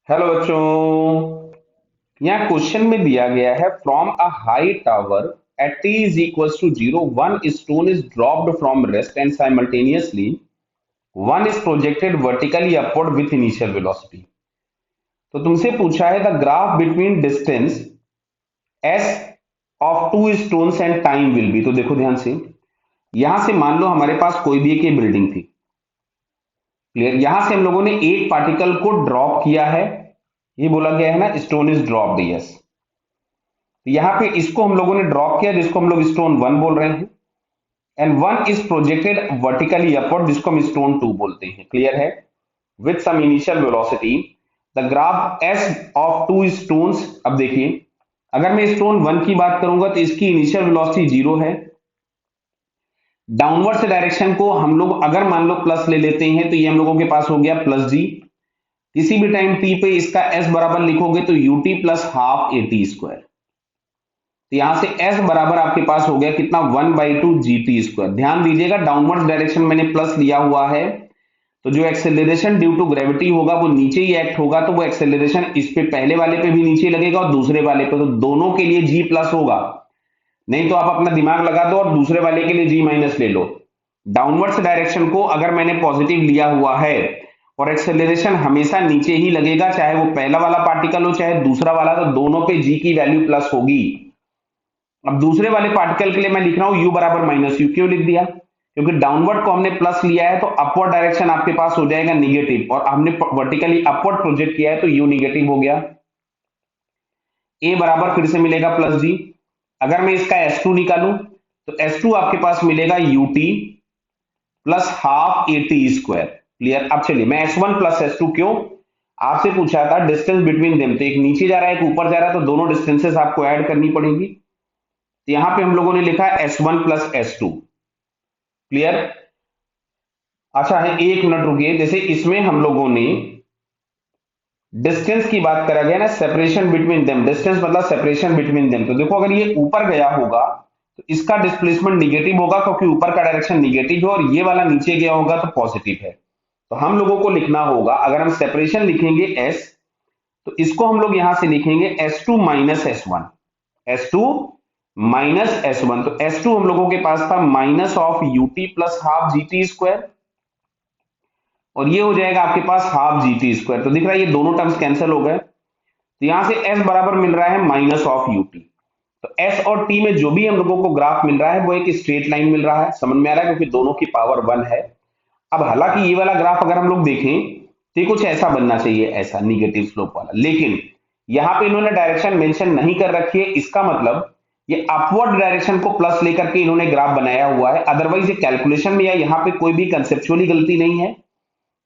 Hello बच्चों। यहाँ question में दिया गया है from a high tower at t is equals to 0 one stone is dropped from rest and simultaneously one is projected vertically upward with initial velocity। तो तुमसे पूछा है the graph between distance s of two stones and time will be. तो देखो ध्यान से, यहां से मान लो हमारे पास कोई भी एक बिल्डिंग थी। क्लियर? यहां से हम लोगों ने एक पार्टिकल को ड्रॉप किया है, ये बोला गया है ना स्टोन इज ड्रॉप्ड। यस, यहां पे इसको हम लोगों ने ड्रॉप किया जिसको हम लोग स्टोन वन बोल रहे हैं, and one is projected vertically upward जिसको हम स्टोन टू बोलते हैं। क्लियर है? With some initial velocity the graph S of two stones. अब देखिए, अगर मैं स्टोन वन की बात करूंगा तो इसकी इनिशियल वेलोसिटी जीरो है। डाउनवर्ड डायरेक्शन को हम लोग अगर मान लो प्लस ले लेते हैं तो ये हम लोगों के पास हो गया प्लस जी। किसी भी टाइम टी पे इसका एस बराबर लिखोगे तो UT plus half A T square. तो यहां से s बराबर आपके पास हो गया कितना, 1/2 GT स्क्वायर। ध्यान दीजिएगा डाउनवर्ड डायरेक्शन मैंने प्लस लिया हुआ है, तो जो एक्सेलरेशन ड्यू टू ग्रेविटी होगा वो नीचे ही एक्ट होगा, तो वो एक्सेलरेशन इस पे पहले वाले पे भी नीचे लगेगा और दूसरे वाले पे, तो दोनों के लिए g प्लस होगा। नहीं तो आप अपना दिमाग लगा दो और दूसरे वाले के लिए g माइनस ले लो। डाउनवर्ड्स डायरेक्शन को अगर मैंने पॉजिटिव लिया हुआ है और एक्सेलरेशन हमेशा नीचे ही लगेगा, चाहे वो पहला वाला पार्टिकल हो चाहे दूसरा वाला, तो दोनों पे g की वैल्यू प्लस होगी। अब दूसरे वाले पार्टिकल के लिए मैं लिख रहा हूं u बराबर माइनस यू। क्यों लिख दिया? क्योंकि डाउनवर्ड को हमने प्लस लिया है तो अपवर्ड डायरेक्शन आपके पास हो जाएगा निगेटिव, और हमने वर्टिकली अपवर्ड प्रोजेक्ट किया है तो u निगेटिव हो गया। a बराबर फिर से मिलेगा प्लस जी। अगर मैं इसका s2 निकालूं तो s2 आपके पास मिलेगा ut plus half A T square. Clear? अब चलिए मैं s1 प्लस s2, क्यों आपसे पूछा था डिस्टेंस बिटवीन देम, तो एक नीचे जा रहा है एक ऊपर जा रहा है, तो दोनों डिस्टेंसेस आपको ऐड करनी पड़ेगी। तो यहां पे हम लोगों ने लिखा है S1 प्लस S2। क्लियर? अच्छा है, एक मिनट रुकिए। जैसे इसमें हम लोगों ने डिस्टेंस की बात करा गया ना, सेपरेशन बिटवीन देम, डिस्टेंस मतलब सेपरेशन बिटवीन देम। तो देखो अगर ये ऊपर गया होगा तो इसका डिस्प्लेसमेंट निगेटिव होगा क्योंकि ऊपर का डायरेक्शन निगेटिव है, और ये वाला नीचे गया होगा तो पॉजिटिव है। तो हम लोगों को लिखना होगा, अगर हम सेपरेशन लिखेंगे S, तो इसको हम लोग यहां से लिखेंगे S2 minus S1। S2 minus S1, तो S2 हम लोगों के पास था minus of UT plus half GT square, और ये हो जाएगा आपके पास हाफ जीटी स्क्वायर। तो दिख रहा है ये दोनों टर्म्स कैंसिल हो गए, तो यहां से S बराबर मिल रहा है माइनस ऑफ यूटी। तो S और T में जो भी हम लोगों को ग्राफ मिल रहा है वो एक स्ट्रेट लाइन मिल रहा है। समझ में आ रहा है? क्योंकि दोनों की पावर 1 है। अब हालांकि ये वाला ग्राफ अगर हम लोग देखें तो कुछ ऐसा बनना चाहिए, ऐसा निगेटिव स्लोप वाला, लेकिन यहां पे इन्होंने डायरेक्शन मेंशन नहीं कर रखी है। इसका मतलब ये अपवर्ड डायरेक्शन को प्लस लेकर के इन्होंने ग्राफ बनाया हुआ है। अदरवाइज ये कैलकुलेशन में या यहाँ पे कोई भी कंसेप्चुअली गलती नहीं है।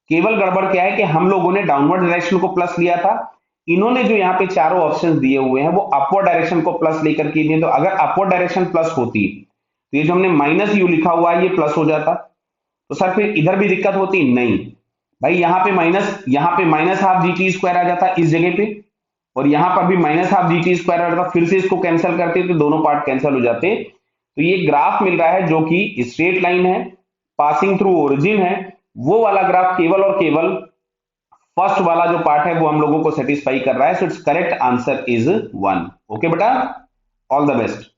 केवल गड़बड़ क्या है कि हम लोगों ने डाउनवर्ड डायरेक्शन को प्लस लिया था, इन्होंने जो यहाँ पे चारों ऑप्शंस दिए हुए हैं वो अपवर्ड डायरेक्शन को प्लस लेकर के दिए। तो अगर अपवर्ड डायरेक्शन प्लस होती तो ये जो हमने माइनस यू लिखा हुआ है ये प्लस हो जाता। तो सर फिर इधर भी दिक्कत होती? नहीं भाई, यहाँ पे minus half g t square आ जाता इस जगह पे, और यहां पर भी minus half g t square आ जाता। फिर से इसको कैंसिल करते तो दोनों पार्ट कैंसिल हो जाते। तो ये ग्राफ मिल रहा है जो कि स्ट्रेट लाइन है, पासिंग थ्रू ओरिजिन है। वो वाला ग्राफ केवल और केवल फर्स्ट वाला जो पार्ट है वो हम लोगों को सेटिस्फाई कर रहा है। So it's correct answer is 1। Okay बेटा, ऑल द बेस्ट।